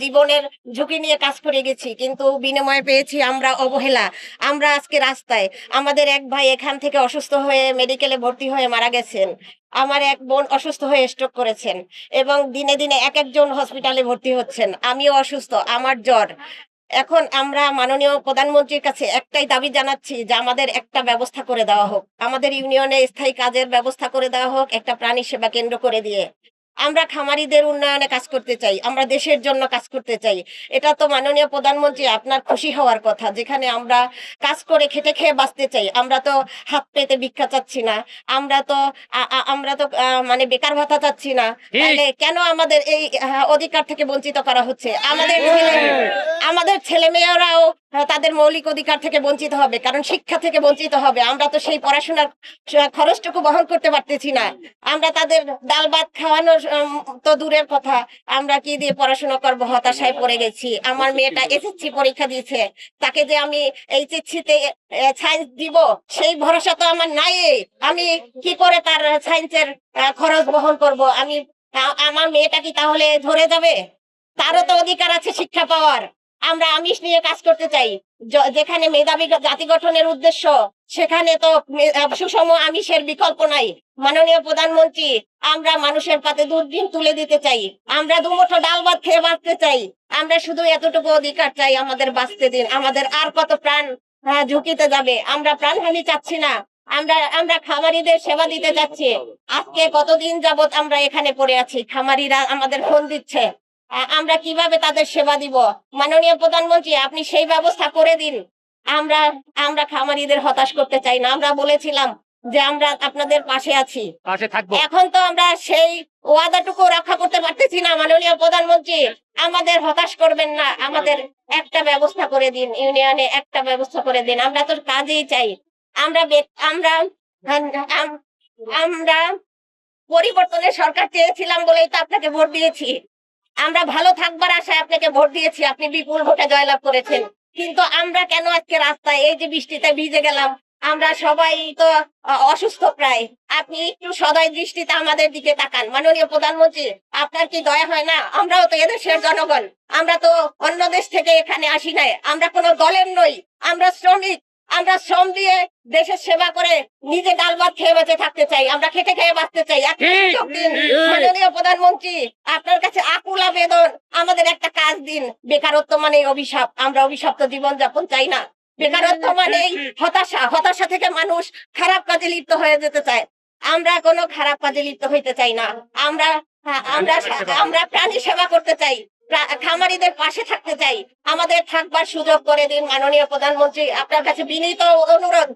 জীবনের ঝুঁকি নিয়ে কাজ করে গেছি, কিন্তু বিনিময়ে পেয়েছি আমরা অবহেলা। আমরা আজকে রাস্তায়। আমাদের এক ভাই এখান থেকে অসুস্থ হয়ে মেডিকেলে ভর্তি হয়ে মারা গেছেন। আমার এক বোন অসুস্থ হয়ে স্ট্রোক করেছেন এবং দিনে দিনে একেকজন হসপিটালে ভর্তি হচ্ছেন। আমিও অসুস্থ, আমার জ্বর। এখন আমরা মাননীয় প্রধানমন্ত্রীর কাছে একটাই দাবি জানাচ্ছি যে আমাদের একটা ব্যবস্থা করে দেওয়া হোক। আমাদের ইউনিয়নে স্থায়ী কাজের ব্যবস্থা করে দেওয়া হোক, একটা প্রাণী সেবা কেন্দ্র করে দিয়ে। আমরা খামারিদের উন্নয়নে কাজ করতে চাই, আমরা দেশের জন্য কাজ করতে চাই। এটা তো মাননীয় প্রধানমন্ত্রী আপনার খুশি হওয়ার কথা, যেখানে আমরা কাজ করে খেটে খেয়ে বাঁচতে চাই। আমরা তো হাত পেতে ভিক্ষা চাচ্ছি না। আমরা তো মানে বেকার ভাতা চাচ্ছি না। তাহলে কেন আমাদের এই অধিকার থেকে বঞ্চিত করা হচ্ছে? আমাদের ছেলে মেয়েরাও তাদের মৌলিক অধিকার থেকে বঞ্চিত হবে, কারণ শিক্ষা থেকে বঞ্চিত হবে। আমরা তো সেই পড়াশোনার খরচটুকু বহন করতে পারতেছি না। আমরা তাদের ডাল ভাত খাওয়ানো তো দূরের কথা, আমরা কি দিয়ে পড়াশোনা করবো? হতাশায় পড়ে গেছি। আমার মেয়েটা এসএসসি পরীক্ষা দিয়েছে, তাকে যে আমি এইচএসসি তে সায়েন্স দিব সেই ভরসা তো আমার নাই। আমি কি করে তার সায়েন্সের খরচ বহন করব? আমার মেয়েটা কি তাহলে ধরে যাবে? তারও তো অধিকার আছে শিক্ষা পাওয়ার। আমরা আমিষ নিয়ে কাজ করতে চাই। যেখানে মেধাবী জাতি গঠনের উদ্দেশ্য, সেখানে তো সুষম আমিষের বিকল্প নাই। মাননীয় প্রধানমন্ত্রী, আমরা মানুষের পাতে দুর্দিন তুলে দিতে চাই। আমরা দুমুঠো ডাল ভাত খেয়ে বাঁচতে চাই। আমরা শুধু এতটুকু অধিকার চাই, আমাদের বাঁচতে দিন। আমাদের আর কত প্রাণ ঝুঁকিতে যাবে? আমরা প্রাণহানি চাচ্ছি না। আমরা খামারিদের সেবা দিতে যাচ্ছি। আজকে কতদিন যাবত আমরা এখানে পড়ে আছি, খামারিরা আমাদের ফোন দিচ্ছে। আমরা কিভাবে তাদের সেবা দিব? মাননীয় প্রধানমন্ত্রী, আপনি সেই ব্যবস্থা করে দিন। আমরা আমরা খামারিদের হতাশ করতে চাই না। আমরা বলেছিলাম যে আমরা আপনাদের পাশে আছি, পাশে থাকবো। এখন তো আমরা সেই ওয়াদাটুকু রক্ষা করতে পারতেছি না। মাননীয় প্রধানমন্ত্রী, আমাদের হতাশ করবেন না। আমাদের একটা ব্যবস্থা করে দিন, ইউনিয়নে একটা ব্যবস্থা করে দিন। আমরা তো কাজেই চাই। আমরা আমরা আমরা পরিবর্তনের সরকার চেয়েছিলাম বলেই তো আপনাকে ভোট দিয়েছি। আমরা ভালো থাকবার আশায় আপনাকে ভোট দিয়েছি, আপনি বিপুল ভোটে জয়লাভ করেছেন। কিন্তু আমরা কেন আজকে রাস্তায়? এই যে বৃষ্টিতে ভিজে গেলাম, আমরা সবাই তো অসুস্থ প্রায়। আপনি একটু সদয় দৃষ্টিতে আমাদের দিকে তাকান। মাননীয় প্রধানমন্ত্রী, আপনার কি দয়া হয় না? আমরাও তো এদেশের জনগণ, আমরা তো অন্য দেশ থেকে এখানে আসি নাই। আমরা কোনো দলের নই, আমরা শ্রমিক। আমরা শ্রম দিয়ে দেশের সেবা করে নিজে ডাল ভাত খেয়ে বেঁচে থাকতে চাই। আমরা খেটে খেয়ে বাঁচতে চাই। মাননীয় প্রধানমন্ত্রী, আপনার কাছে আকুল আবেদন, আমাদের একটা কাজ দিন। বেকারত্ব মানে অভিশাপ, আমরা অভিশপ্ত জীবন যাপন চাই না। বেকারত্ব মানে হতাশা, হতাশা থেকে মানুষ খারাপ কাজে লিপ্ত হয়ে যেতে চায়। আমরা কোনো খারাপ কাজে লিপ্ত হইতে চাই না। আমরা আমরা আমরা প্রাণী সেবা করতে চাই, খামারিদের পাশে থাকতে চাই। আমাদের থাকবার সুযোগ করে দিন। মাননীয় প্রধানমন্ত্রী, আপনার কাছে বিনীত অনুরোধ,